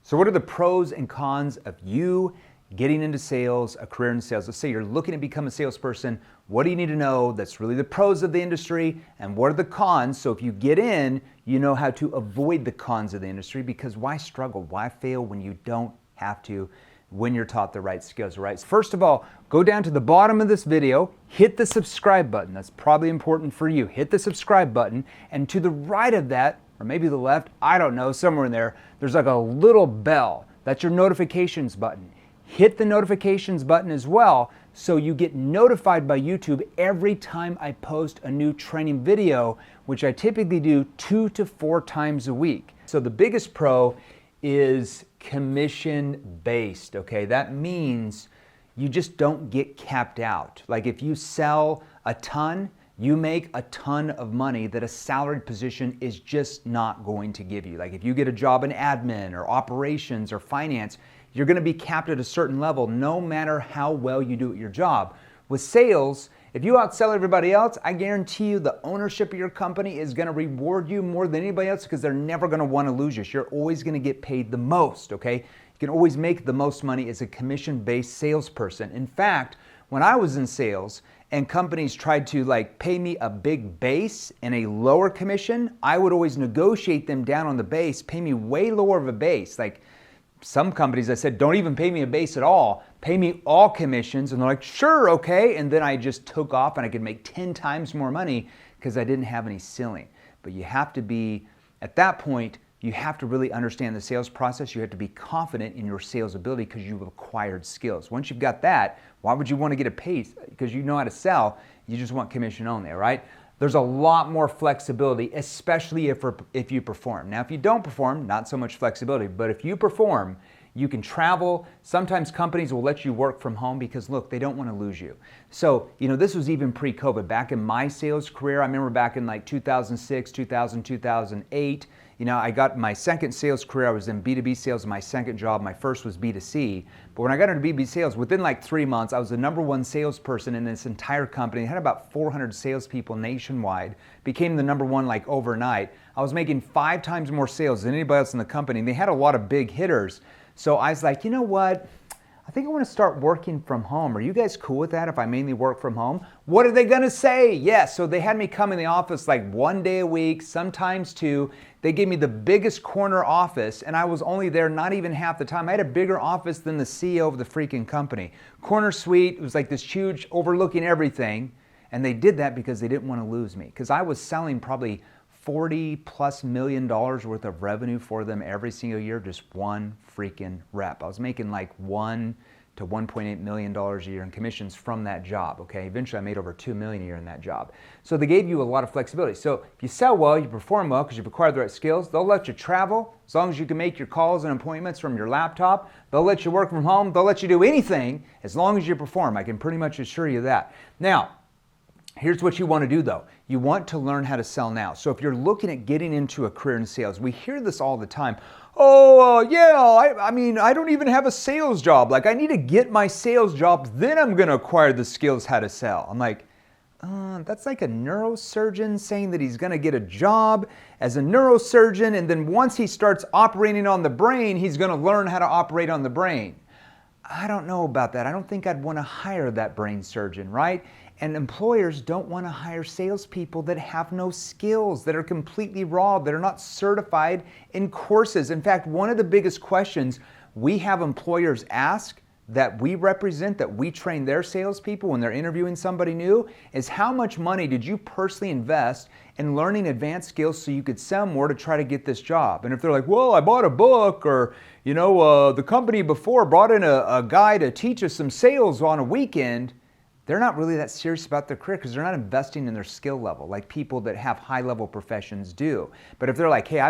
So what are the pros and cons of you getting into sales, a career in sales? Let's say you're looking to become a salesperson. What do you need to know that's really the pros of the industry, and what are the cons? So if you get in, you know how to avoid the cons of the industry, because why struggle? Why fail when you don't have to, when you're taught the right skills, right? First of all, go down to the bottom of this video, hit the subscribe button. That's probably important for you. Hit the subscribe button, and to the right of that, or maybe the left, I don't know, somewhere in there, there's like a little bell. That's your notifications button. Hit the notifications button as well, so you get notified by YouTube every time I post a new training video, which I typically do 2 to 4 times a week. So the biggest pro is commission-based, okay? That means you just don't get capped out. Like if you sell a ton, you make a ton of money that a salaried position is just not going to give you. Like if you get a job in admin or operations or finance, you're gonna be capped at a certain level no matter how well you do at your job. With sales, if you outsell everybody else, I guarantee you the ownership of your company is gonna reward you more than anybody else, because they're never gonna wanna lose you. You're always gonna get paid the most, okay? You can always make the most money as a commission-based salesperson. In fact, when I was in sales and companies tried to pay me a big base and a lower commission, I would always negotiate them down on the base, pay me way lower of a base. Like some companies, I said, don't even pay me a base at all, pay me all commissions. And they're like, sure, okay. And then I just took off and I could make 10 times more money because I didn't have any ceiling. But you have to be, at that point, you have to really understand the sales process. You have to be confident in your sales ability because you've acquired skills. Once you've got that, why would you want to get a pay? Because you know how to sell. You just want commission only, all right? There's a lot more flexibility, especially if you perform. Now, if you don't perform, not so much flexibility, but if you perform, you can travel. Sometimes companies will let you work from home because, look, they don't want to lose you. So, this was even pre-COVID. Back in my sales career, I remember back in 2006, 2000, 2008, I got my second sales career. I was in B2B sales, my second job. My first was B2C. But when I got into B2B sales, within 3 months, I was the #1 salesperson in this entire company. I had about 400 salespeople nationwide, became the #1 overnight. I was making 5 times more sales than anybody else in the company. And they had a lot of big hitters. So I was like, you know what? I think I want to start working from home. Are you guys cool with that if I mainly work from home? What are they going to say? Yes. So they had me come in the office 1 day a week, sometimes 2. They gave me the biggest corner office, and I was only there not even half the time. I had a bigger office than the CEO of the freaking company. Corner suite, it was this huge, overlooking everything. And they did that because they didn't want to lose me, because I was selling probably $40+ million worth of revenue for them every single year, just one freaking rep. I was making $1 to $1.8 million a year in commissions from that job, okay? Eventually I made over $2 million a year in that job. So they gave you a lot of flexibility. So if you sell well, you perform well because you've acquired the right skills, they'll let you travel as long as you can make your calls and appointments from your laptop. They'll let you work from home. They'll let you do anything as long as you perform. I can pretty much assure you that. Now, here's what you want to do though. You want to learn how to sell now. So if you're looking at getting into a career in sales, we hear this all the time. I don't even have a sales job. I need to get my sales job, then I'm going to acquire the skills how to sell. I'm like, that's like a neurosurgeon saying that he's going to get a job as a neurosurgeon, and then once he starts operating on the brain, he's going to learn how to operate on the brain. I don't know about that. I don't think I'd want to hire that brain surgeon, right? And employers don't want to hire salespeople that have no skills, that are completely raw, that are not certified in courses. In fact, one of the biggest questions we have employers ask that we represent, that we train their salespeople when they're interviewing somebody new, is how much money did you personally invest in learning advanced skills so you could sell more to try to get this job? And if they're like, well, I bought a book, or the company before brought in a guy to teach us some sales on a weekend, they're not really that serious about their career because they're not investing in their skill level like people that have high-level professions do. But if they're like, hey,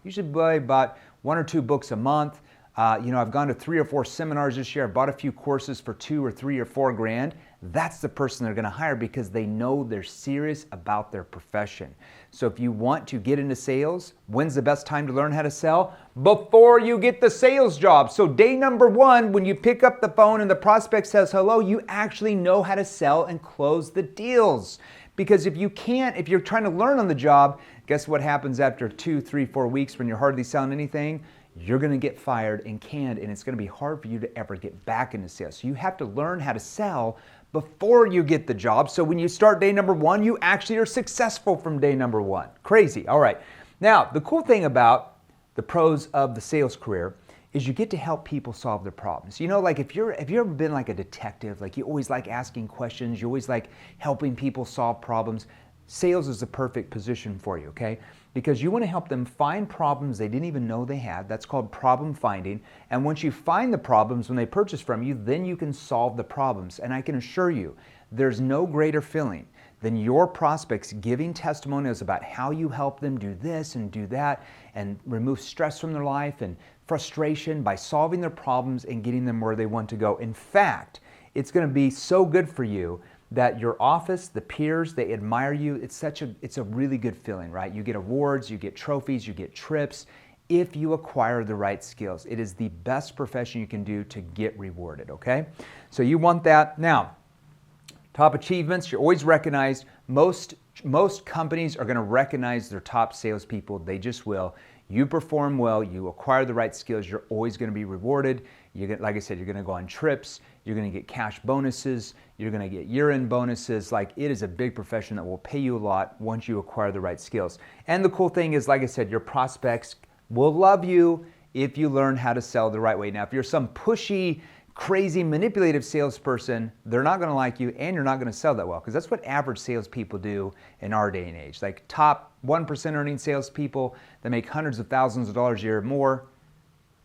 you should buy about 1 or 2 books a month. I've gone to 3 or 4 seminars this year. I've bought a few courses for 2 or 3 or 4 grand. That's the person they're going to hire because they know they're serious about their profession. So if you want to get into sales, when's the best time to learn how to sell? Before you get the sales job. So day #1, when you pick up the phone and the prospect says hello, you actually know how to sell and close the deals. Because if you're trying to learn on the job, guess what happens after 2, 3, 4 weeks when you're hardly selling anything? you're going to get fired and canned, and it's going to be hard for you to ever get back into sales. So you have to learn how to sell before you get the job. So when you start day number one, you actually are successful from day number one. Crazy. All right. Now, the cool thing about the pros of the sales career is you get to help people solve their problems. You know, like have you ever been like a detective? Like you always like asking questions, you always like helping people solve problems. Sales is the perfect position for you, okay? Because you want to help them find problems they didn't even know they had. That's called problem finding. And once you find the problems when they purchase from you, then you can solve the problems. And I can assure you, there's no greater feeling than your prospects giving testimonials about how you help them do this and do that and remove stress from their life and frustration by solving their problems and getting them where they want to go. In fact, it's going to be so good for you that your office, the peers, they admire you. It's a really good feeling, right? You get awards, you get trophies, you get trips if you acquire the right skills. It is the best profession you can do to get rewarded, okay? So you want that. Now, top achievements, you're always recognized. Most companies are going to recognize their top salespeople. They just will. You perform well, you acquire the right skills, you're always going to be rewarded. Like I said, you're going to go on trips, you're going to get cash bonuses, you're going to get year-end bonuses. Like, it is a big profession that will pay you a lot once you acquire the right skills. And the cool thing is, like I said, your prospects will love you if you learn how to sell the right way. Now, if you're some pushy, crazy, manipulative salesperson, they're not going to like you and you're not going to sell that well, because that's what average salespeople do in our day and age. Like top 1% earning salespeople that make hundreds of thousands of dollars a year or more,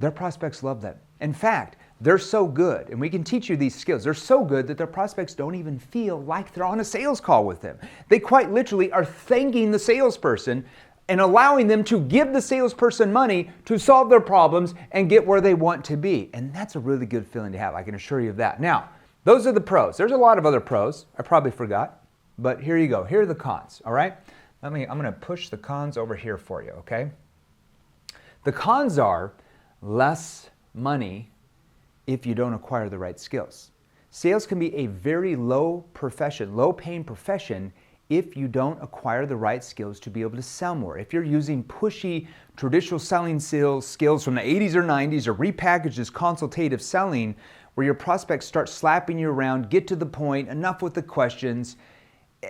their prospects love them. In fact, they're so good, and we can teach you these skills, they're so good that their prospects don't even feel like they're on a sales call with them. They quite literally are thanking the salesperson and allowing them to give the salesperson money to solve their problems and get where they want to be. And that's a really good feeling to have, I can assure you of that. Now, those are the pros. There's a lot of other pros, I probably forgot, but here you go. Here are the cons, all right? I'm going to push the cons over here for you, okay? The cons are less money if you don't acquire the right skills. Sales can be a very low paying profession if you don't acquire the right skills to be able to sell more. If you're using pushy traditional selling skills from the 80s or 90s or repackaged as consultative selling, where your prospects start slapping you around, get to the point, enough with the questions,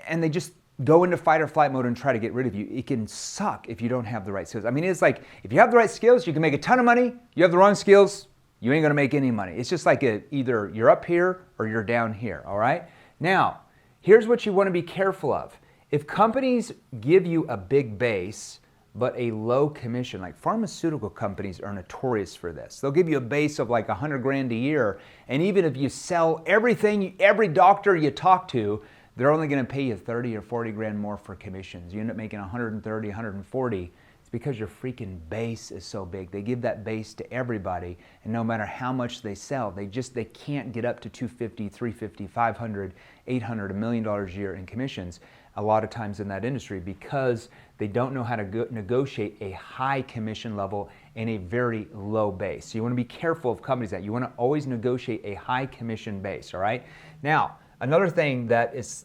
and they just go into fight or flight mode and try to get rid of you, it can suck if you don't have the right skills. I mean, it's like if you have the right skills, you can make a ton of money. You have the wrong skills, you ain't gonna make any money. It's just like either you're up here or you're down here, all right? Now, here's what you want to be careful of. If companies give you a big base but a low commission, like pharmaceutical companies are notorious for this. They'll give you a base of like $100,000 a year, and even if you sell everything, every doctor you talk to, they're only going to pay you 30 or 40 grand more for commissions. You end up making 130, 140. It's because your freaking base is so big. They give that base to everybody, and no matter how much they sell, they can't get up to 250, 350, 500, 800, $1 million a year in commissions a lot of times in that industry, because they don't know how to negotiate a high commission level and a very low base. So you want to be careful of companies that you want to always negotiate a high commission base, all right? Now, another thing that is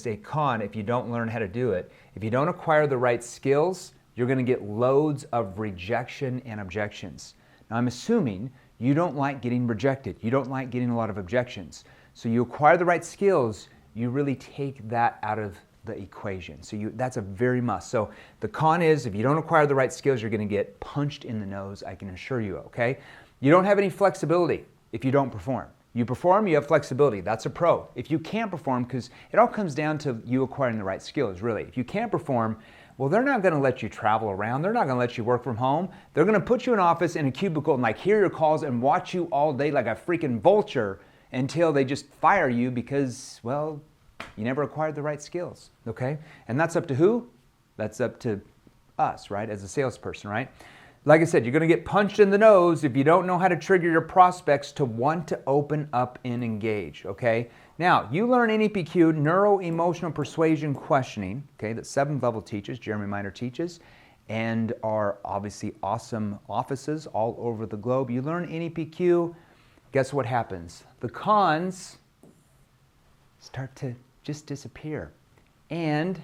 a con if you don't learn how to do it, if you don't acquire the right skills, you're going to get loads of rejection and objections. Now, I'm assuming you don't like getting rejected. You don't like getting a lot of objections. So you acquire the right skills, you really take that out of the equation. So that's a very must. So the con is if you don't acquire the right skills, you're going to get punched in the nose, I can assure you, okay? You don't have any flexibility if you don't perform. You perform, you have flexibility. That's a pro. If you can't perform, because it all comes down to you acquiring the right skills, really. If you can't perform, well, they're not going to let you travel around. They're not going to let you work from home. They're going to put you in an office in a cubicle and like hear your calls and watch you all day like a freaking vulture until they just fire you because, well, you never acquired the right skills, okay? And that's up to who? That's up to us, right, as a salesperson, right? Like I said, you're going to get punched in the nose if you don't know how to trigger your prospects to want to open up and engage, okay? Now, you learn NEPQ, Neuro-Emotional Persuasion Questioning, okay, that 7th level teaches, Jeremy Miner teaches, and our obviously awesome offices all over the globe. You learn NEPQ, guess what happens? The cons start to just disappear, and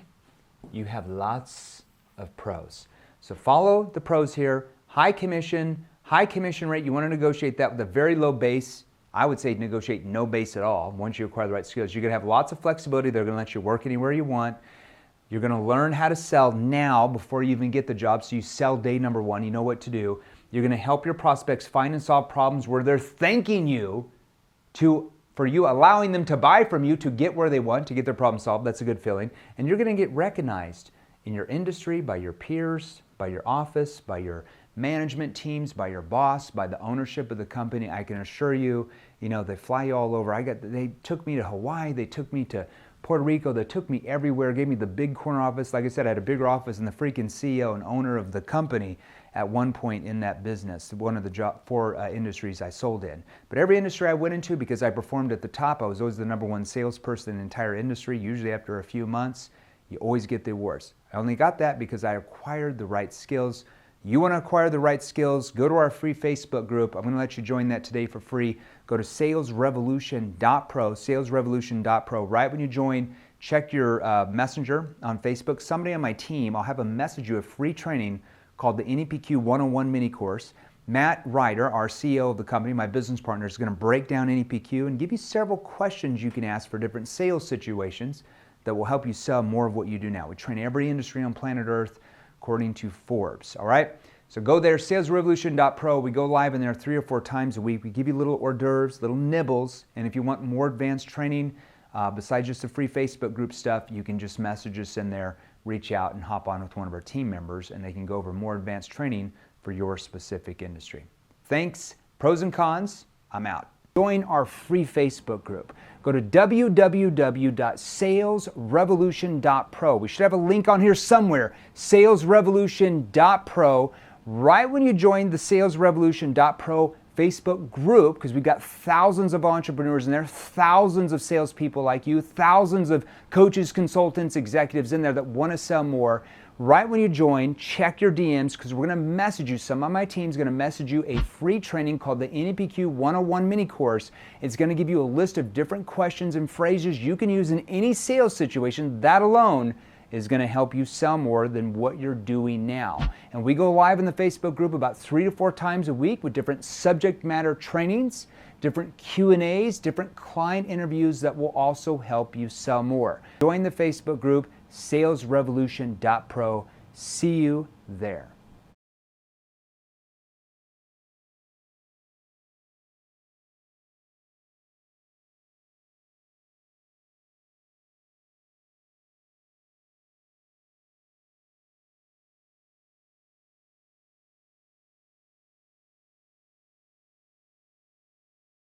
you have lots of pros. So follow the pros here: high commission, High commission rate, you want to negotiate that with a very low base. I would say negotiate no base at all. Once you acquire the right skills, you're going to have lots of flexibility. They're going to let you work anywhere you want. You're going to learn how to sell now before you even get the job. So you sell day number one. You know what to do. You're going to help your prospects find and solve problems where they're thanking you for you allowing them to buy from you to get where they want, to get their problem solved. That's a good feeling. And you're going to get recognized in your industry, by your peers, by your office, by your management teams, by your boss, by the ownership of the company. I can assure you, they fly you all over. They took me to Hawaii, they took me to Puerto Rico, they took me everywhere, gave me the big corner office. Like I said, I had a bigger office than the freaking CEO and owner of the company at one point in that business, one of the four industries I sold in. But every industry I went into, because I performed at the top, I was always the number one salesperson in the entire industry. Usually after a few months, you always get the awards. I only got that because I acquired the right skills. You want to acquire the right skills, go to our free Facebook group. I'm going to let you join that today for free. Go to salesrevolution.pro, salesrevolution.pro. Right when you join, check your messenger on Facebook. Somebody on my team, I'll have a message you a free training called the NEPQ 101 mini course. Matt Ryder, our CEO of the company, my business partner, is going to break down NEPQ and give you several questions you can ask for different sales situations that will help you sell more of what you do now. We train every industry on planet Earth according to Forbes, all right? So go there, salesrevolution.pro. We go live in there 3 or 4 times a week. We give you little hors d'oeuvres, little nibbles, and if you want more advanced training, besides just the free Facebook group stuff, you can just message us in there, reach out and hop on with one of our team members, and they can go over more advanced training for your specific industry. Thanks. Pros and cons, I'm out. Join our free Facebook group. Go to www.salesrevolution.pro. We should have a link on here somewhere, salesrevolution.pro. Right when you join the salesrevolution.pro Facebook group, because we've got thousands of entrepreneurs in there, thousands of salespeople like you, thousands of coaches, consultants, executives in there that want to sell more. Right when you join, check your DMs, because we're going to message you. Some of my team's going to message you a free training called the NEPQ 101 mini course. It's going to give you a list of different questions and phrases you can use in any sales situation. That alone is going to help you sell more than what you're doing now. And we go live in the Facebook group about 3 to 4 times a week with different subject matter trainings, different Q&As, different client interviews that will also help you sell more. Join the Facebook group, salesrevolution.pro. See you there.